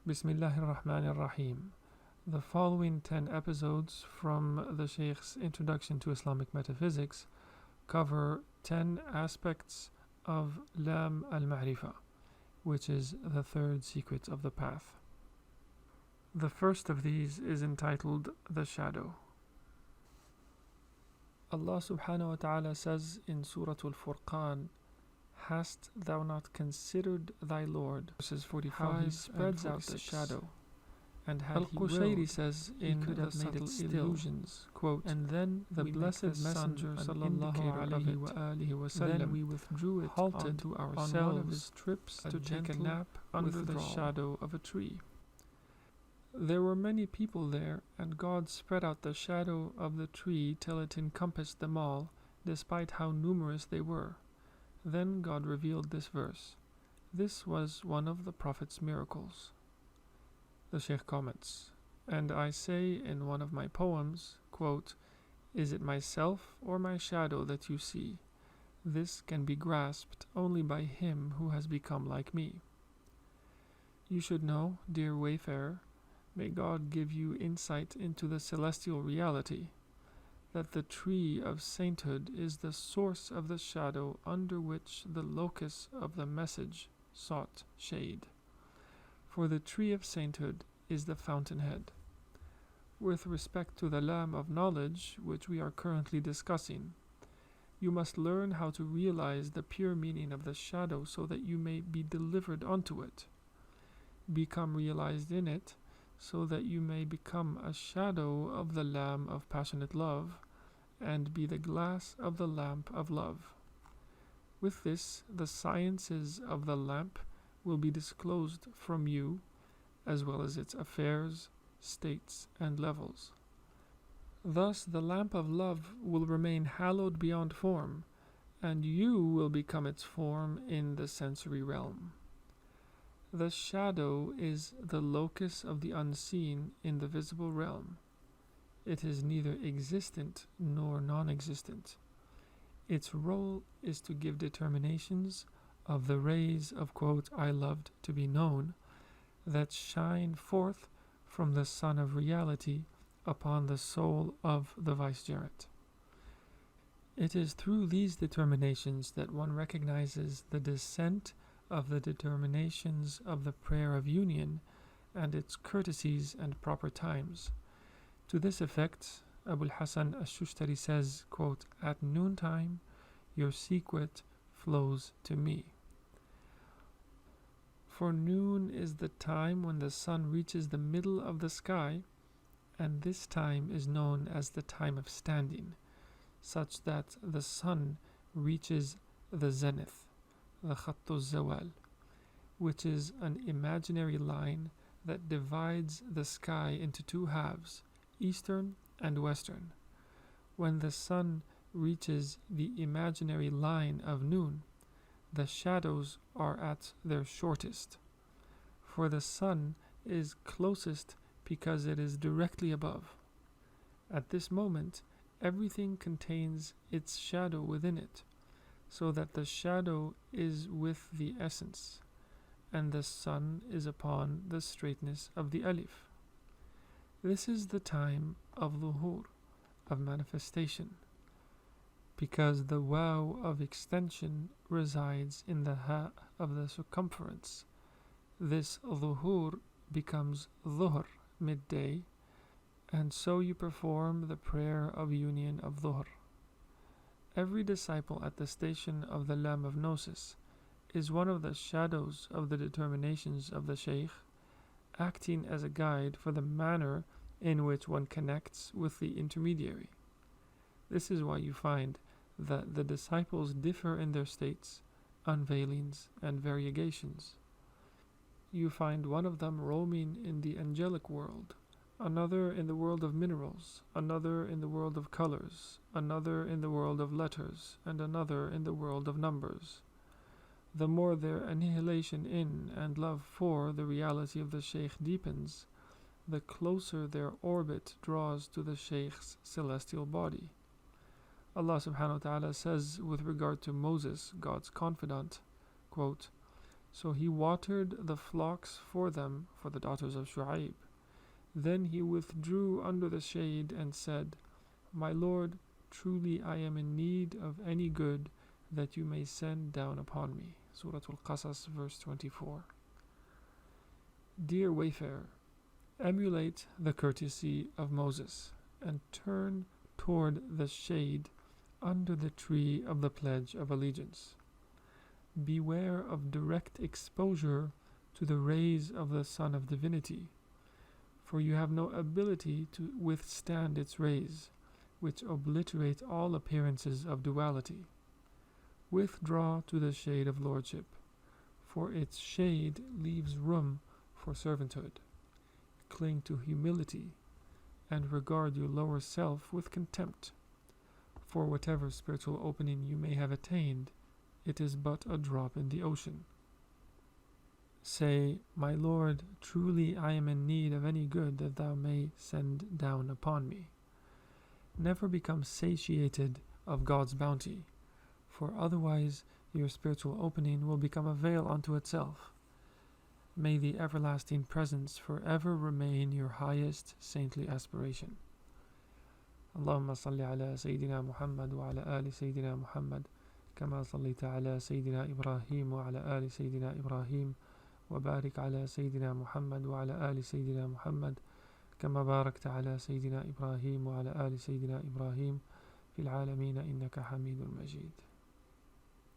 Bismillahir Rahmanir Rahim. The following 10 episodes from the Shaykh's Introduction to Islamic Metaphysics cover 10 aspects of Lam al-Ma'rifah, which is the third secret of the path. The first of these is entitled The Shadow. Allah subhanahu wa ta'ala says in Surah Al-Furqan, "Hast thou not considered thy Lord?" Verses 45 how he spreads out the shadow, and had Al-Qushayri says in could have made it illusions, quote, "And then the blessed Messenger sallallahu then we withdrew it halted to ourselves on one of his trips to take a nap under the shadow of a tree. There were many people there, and God spread out the shadow of the tree till it encompassed them all, despite how numerous they were. Then God revealed this verse. This was one of the Prophet's miracles." The Shaykh comments, "And I say in one of my poems, quote, 'Is it myself or my shadow that you see? This can be grasped only by him who has become like me.' You should know, dear wayfarer, may God give you insight into the celestial reality, that the tree of sainthood is the source of the shadow under which the locus of the message sought shade. For the tree of sainthood is the fountainhead. With respect to the lamp of knowledge, which we are currently discussing, you must learn how to realize the pure meaning of the shadow so that you may be delivered unto it. Become realized in it, so that you may become a shadow of the lamp of passionate love, and be the glass of the lamp of love. With this, the sciences of the lamp will be disclosed from you, as well as its affairs, states, and levels. Thus the lamp of love will remain hallowed beyond form, and you will become its form in the sensory realm. The shadow is the locus of the unseen in the visible realm. It is neither existent nor non-existent. Its role is to give determinations of the rays of, quote, 'I loved to be known,' that shine forth from the sun of reality upon the soul of the vicegerent. It is through these determinations that one recognizes the descent of the determinations of the prayer of union and its courtesies and proper times. To this effect, Abu Hassan al-Shushtari says, quote, 'At noontime, your secret flows to me.' For noon is the time when the sun reaches the middle of the sky, and this time is known as the time of standing, such that the sun reaches the zenith, the Khattu Zawal, which is an imaginary line that divides the sky into two halves, eastern and western. When the sun reaches the imaginary line of noon, the shadows are at their shortest, for the sun is closest because it is directly above. At this moment, everything contains its shadow within it, so that the shadow is with the essence, and the sun is upon the straightness of the alif. This is the time of luhur, of manifestation, because the waw of extension resides in the ha of the circumference. This luhur becomes dhuhr, midday, and so you perform the prayer of union of dhuhr. Every disciple at the station of the lamp of gnosis is one of the shadows of the determinations of the Shaykh, acting as a guide for the manner in which one connects with the intermediary. This is why you find that the disciples differ in their states, unveilings, and variegations. You find one of them roaming in the angelic world, another in the world of minerals, another in the world of colors, another in the world of letters, and another in the world of numbers. The more their annihilation in and love for the reality of the Shaykh deepens, the closer their orbit draws to the Shaykh's celestial body. Allah subhanahu wa ta'ala says with regard to Moses, God's confidant, quote, So he watered the flocks for them, for the daughters of Shu'aib. Then he withdrew under the shade and said, My Lord, truly I am in need of any good that you may send down upon me. Surah Al-Qasas, verse 24. Dear wayfarer, emulate the courtesy of Moses and turn toward the shade under the tree of the Pledge of Allegiance. Beware of direct exposure to the rays of the Sun of Divinity, for you have no ability to withstand its rays, which obliterate all appearances of duality. Withdraw to the shade of Lordship, for its shade leaves room for servanthood. Cling to humility, and regard your lower self with contempt. For whatever spiritual opening you may have attained, it is but a drop in the ocean. Say, My Lord, truly I am in need of any good that thou may send down upon me. Never become satiated of God's bounty, for otherwise your spiritual opening will become a veil unto itself. May the everlasting presence forever remain your highest saintly aspiration. Allahumma salli ala Sayyidina Muhammad wa ala ali Sayyidina Muhammad كما صليت على سيدنا إبراهيم وعلى آل سيدنا إبراهيم وبارك على سيدنا محمد وعلى آل سيدنا محمد كما باركت على سيدنا إبراهيم وعلى آل سيدنا إبراهيم في العالمين إنك حميد مجيد.